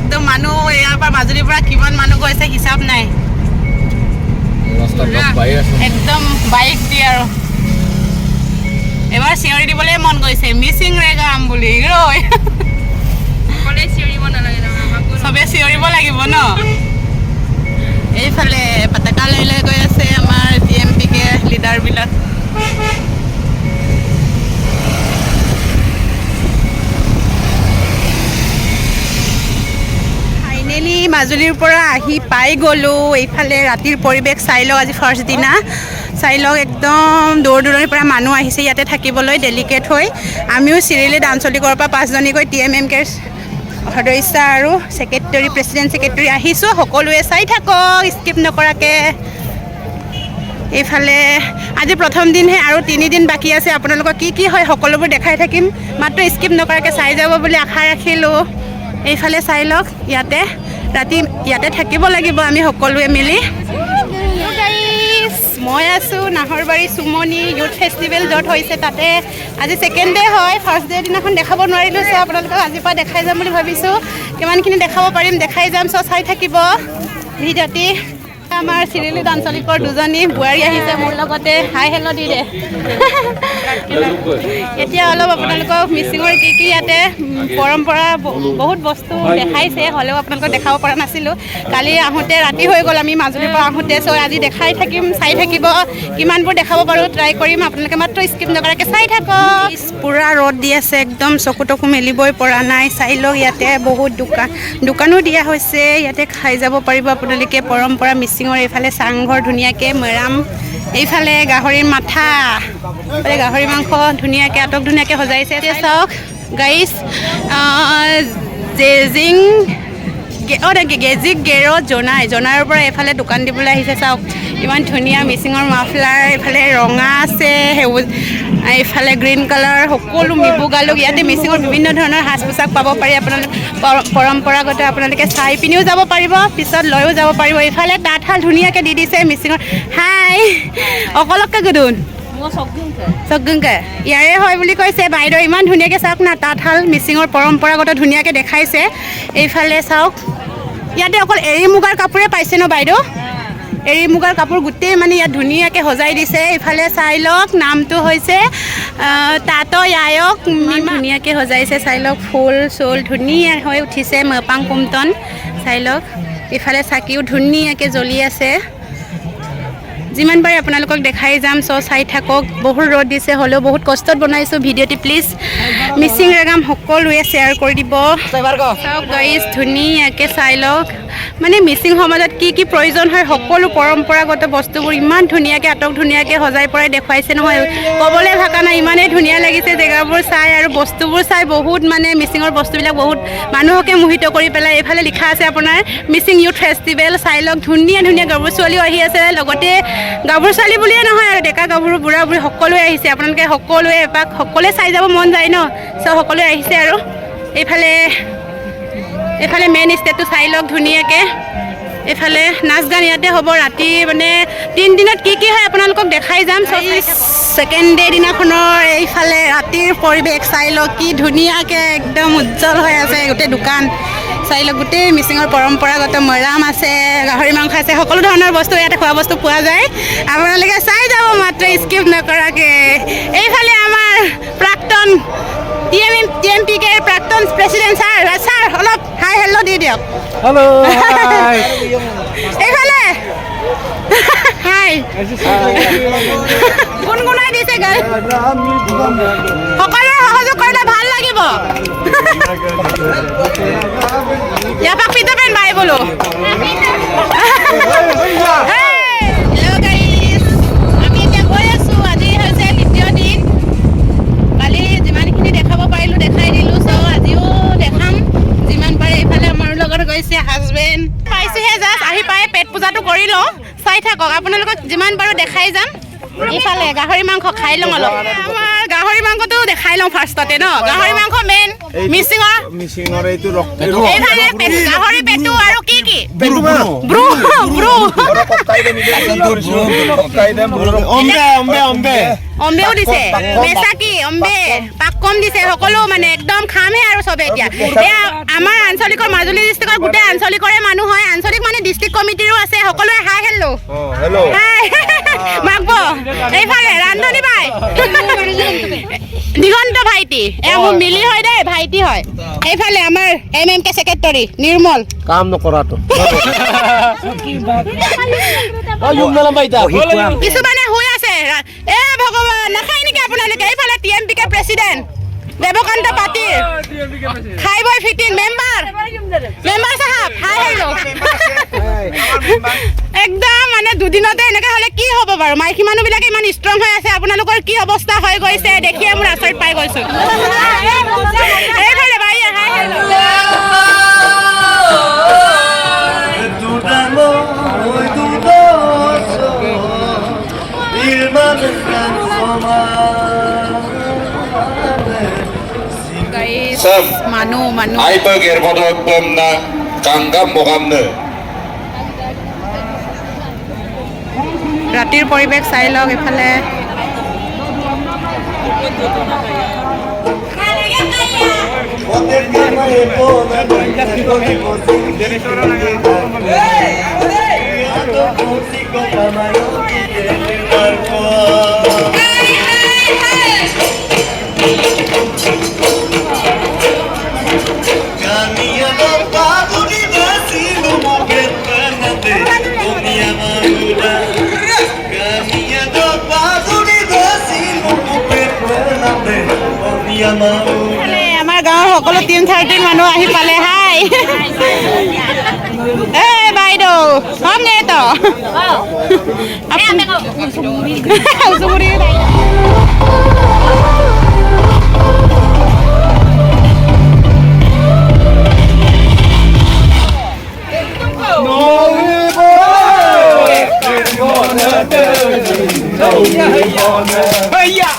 একদম মানুহ ইয়াৰ পৰা মাজুলীৰ পৰা কিমান মানুহ গৈছে হিচাপ নাই একদম বাইক দিয়ে আৰু এবাৰ চিঞৰি দিবলৈ মন গৈছে মিচিং ৰেগাম বুলি ৰৈ চবে চিঞৰিব লাগিব ন এইফালে পতাকা লৈ লৈ গৈ আছে আমাৰ TMPK লিডাৰবিলাক ফাইনেলি মাজুলীৰ পৰা আহি পাই গ'লোঁ এইফালে ৰাতিৰ পৰিৱেশ চাই লওঁ আজি ফাৰ্ষ্ট দিনা চাই লওক একদম দূৰ দূৰণিৰ পৰা মানুহ আহিছে ইয়াতে থাকিবলৈ ডেলিকেট হৈ আমিও চিৰিলি আঞ্চলিকৰ পৰা 5জনীকৈ TMMK সদস্য আৰু ছেক্ৰেটাৰী প্ৰেছিডেণ্ট ছেক্ৰেটাৰী আহিছোঁ সকলোৱে চাই থাকক স্কিপ নকৰাকৈ এইফালে আজি প্ৰথম দিনহে আৰু 3 দিন বাকী আছে আপোনালোকক কি হয় সকলোবোৰ দেখাই থাকিম মাত্ৰ স্কিপ নকৰাকৈ চাই যাব বুলি আশা ৰাখিলোঁ এইফালে চাই লওক ইয়াতে ৰাতি ইয়াতে থাকিব লাগিব আমি সকলোৱে মিলি মই আছোঁ নাহৰবাৰী সুমনি ইউথ ফেষ্টিভেল য'ত হৈছে তাতে আজি ছেকেণ্ড ডে হয় ফাৰ্ষ্ট ডে দিনাখন দেখাব নোৱাৰিলোঁ চ' আপোনালোকক আজিৰ পৰা দেখাই যাম বুলি ভাবিছোঁ কিমানখিনি দেখাব পাৰিম দেখাই যাম চ' চাই থাকিব ভিডিঅ'টি আমাৰ চিৰিলি আঞ্চলিকৰ 2জনী বোৱাৰী আহিছে মোৰ লগতে হাই হেল্ল' দি দে এতিয়া অলপ আপোনালোকক মিচিঙৰ কি ইয়াতে পৰম্পৰা বহুত বস্তু দেখাইছে হ'লেও আপোনালোকক দেখাব পৰা নাছিলোঁ কালি আহোঁতে ৰাতি হৈ গ'ল আমি মাজুলীৰ পৰা আহোঁতে চ' আজি দেখাই থাকিম চাই থাকিব কিমানবোৰ দেখাব পাৰোঁ ট্ৰাই কৰিম আপোনালোকে মাত্ৰ স্কিপ নকৰাকৈ চাই থাকক পূৰা ৰ'দ দি আছে একদম চকু টকু মেলিবই পৰা নাই চাই লওক ইয়াতে বহুত দোকানো দিয়া হৈছে ইয়াতে খাই যাব পাৰিব আপোনালোকে পৰম্পৰা মিচিঙৰ এইফালে চাংঘৰ ধুনীয়াকৈ মেৰাম এইফালে গাহৰিৰ মাথা গাহৰি মাংস ধুনীয়াকৈ আটক ধুনীয়াকৈ সজাইছে চাওক গাইছ জেজিং গেজিক গেৰত জনাৰ পৰা এইফালে দোকান দিবলৈ আহিছে চাওক ইমান ধুনীয়া মিচিঙৰ মাফলাৰ এইফালে ৰঙা আছে সেউজ এইফালে গ্ৰীণ কালাৰ সকলো মিবুগালুক ইয়াতে মিচিঙৰ বিভিন্ন ধৰণৰ সাজ পোছাক পাব পাৰি আপোনালোকে পৰম্পৰাগত আপোনালোকে চাই পিনিও যাব পাৰিব পিছত লৈও যাব পাৰিব এইফালে তাঁতশাল ধুনীয়াকৈ দি দিছে মিচিঙৰ হাই অকলকে গুদুন চকগুংকে ইয়াৰে হয় বুলি কৈছে বাইদেউ ইমান ধুনীয়াকৈ চাওক না তাঁতশাল মিচিঙৰ পৰম্পৰাগত ধুনীয়াকৈ দেখাইছে এইফালে চাওক ইয়াতে অকল এৰী মুগাৰ কাপোৰে পাইছে ন বাইদেউ এৰী মুগাৰ কাপোৰ গোটেই মানে ইয়াত ধুনীয়াকৈ সজাই দিছে এইফালে চাই লওক নামটো হৈছে তাঁতৰ আয়ক ইমান ধুনীয়াকৈ সজাইছে চাই লওক ফুল চুল ধুনীয়া হৈ উঠিছে মপাং কুমটন চাই লওক এইফালে চাকিও ধুনীয়াকৈ জ্বলি আছে যিমান পাৰে আপোনালোকক দেখাই যাম চ' চাই থাকক বহুত ৰ'দ দিছে হ'লেও বহুত কষ্টত বনাইছোঁ ভিডিঅ'টি প্লিজ মিচিং ৰেগাম সকলোৱে শ্বেয়াৰ কৰি দিব চাওক গাইজ ধুনীয়াকৈ চাই লওক মানে মিচিং সমাজত কি প্ৰয়োজন হয় সকলো পৰম্পৰাগত বস্তুবোৰ ইমান ধুনীয়াকৈ আটক ধুনীয়াকৈ সজাই পৰাই দেখুৱাইছে নহয় ক'বলৈ ভাষা নাই ইমানেই ধুনীয়া লাগিছে জেগাবোৰ চাই আৰু বস্তুবোৰ চাই বহুত মানে মিচিঙৰ বস্তুবিলাক বহুত মানুহকে মোহিত কৰি পেলাই এইফালে লিখা আছে আপোনাৰ মিচিং ইউথ ফেষ্টিভেল চাই লওক ধুনীয়া গাভৰু ছোৱালীও আহি আছে লগতে গাভৰু ছোৱালী বুলিয়ে নহয় আৰু ডেকা গাভৰু বুঢ়া বুঢ়ী সকলোৱে আহিছে আপোনালোকে সকলোৱে এপাক সকলোৱে চাই যাব মন যায় ন চ' সকলোৱে আহিছে আৰু এইফালে মেইন ষ্টেজটো চাই লওক ধুনীয়াকৈ এইফালে নাচ গান ইয়াতে হ'ব ৰাতি মানে 3 দিনত কি হয় আপোনালোকক দেখাই যাম ছেকেণ্ড ডে দিনাখনৰ এইফালে ৰাতিৰ পৰিৱেশ চাই লওক কি ধুনীয়াকৈ একদম উজ্জ্বল হৈ আছে গোটেই দোকান চাই লওক গোটেই মিচিঙৰ পৰম্পৰাগত মৈৰাম আছে গাহৰি মাংস আছে সকলো ধৰণৰ বস্তু ইয়াতে খোৱা বস্তু পোৱা যায় আপোনালোকে চাই যাব মাত্ৰ স্কিপ নকৰাকৈ এইফালে আমাৰ প্ৰাক্তন TMPK প্ৰাক্তন প্ৰেছিডেণ্ট ছাৰ অলপ হাই হেল্ল' দি দিয়ক এইফালে হাই গুণগুণাই দিছে গাড়ী সকলোৱে সহযোগ কৰিলে ভাল লাগিব ইয়াৰ পৰা পিতাপেন বাই বোলো আমি এতিয়া গৈ আছোঁ আজি হৈছে 3য় দিন কালি যিমানখিনি দেখাব পাৰিলোঁ দেখাই দিলোঁ চ' আজিও দেখাম যিমান পাৰে এইফালে আমাৰ লগত গৈছে হাজবেণ্ড পাইছোঁহে জাষ্ট আহি পাই পেট পূজাটো কৰি লওঁ চাই থাকক আপোনালোকক যিমান পাৰোঁ দেখাই যাম ইফালে গাহৰি মাংস খাই লওঁ অলপ আমাৰ গাহৰি মাংসটো দেখাই লওঁ ফাৰ্ষ্টতে ন গাহৰি মাংস মেইন মিচিঙৰ এইফালে গাহৰি পেটু আৰু কি ব্ৰু অম্বেও দিছে মেচাকি অম্বে পাককম দিছে সকলো মানে একদম খামহে আৰু চবে এতিয়া এয়া আমাৰ আঞ্চলিকৰ মাজুলী ডিষ্ট্ৰিক্টৰ গোটেই আঞ্চলিকৰে মানুহ হয় আঞ্চলিক মানে ডিষ্ট্ৰিক্ট কমিটিৰো আছে সকলোৱে হাই হেল্ল' হাই মাগব এইফালে ৰান্ধনী বাই দিগন্ত ভাইটি এয়া মোৰ মিলি হয় দেই ভাইটি হয় এইফালে আমাৰ MMK সেক্ৰেটাৰী নিৰ্মল কাম নকৰাটো কিছুমানে হৈ আছে এ ভগৱান নাখায় নেকি আপোনালোকে এইফালে TMPK প্ৰেচিডেণ্ট দেৱকান্ত পাটিল খাই বৈ ফিটিং মেম্বাৰ সাহেব হাই হেল্ল' একদম মানে দুদিনতে এনেকৈ হ'লে কি হ'ব বাৰু মাইকী মানুহবিলাকে ইমান ষ্ট্ৰং হৈ আছে আপোনালোকৰ কি অৱস্থা হৈ গৈছে দেখিয়ে মোৰ আচৰিত পাই গৈছোঁ এইফালে বাই হাই হেল্ল' মানুহ ৰাতিৰ পৰিৱেশ চাই লওক এইফালে আমাৰ গাঁৱৰ সকলো 3-13 মানুহ আহি পালে হাই এই বাইদেউ হমগে তো Hey ya!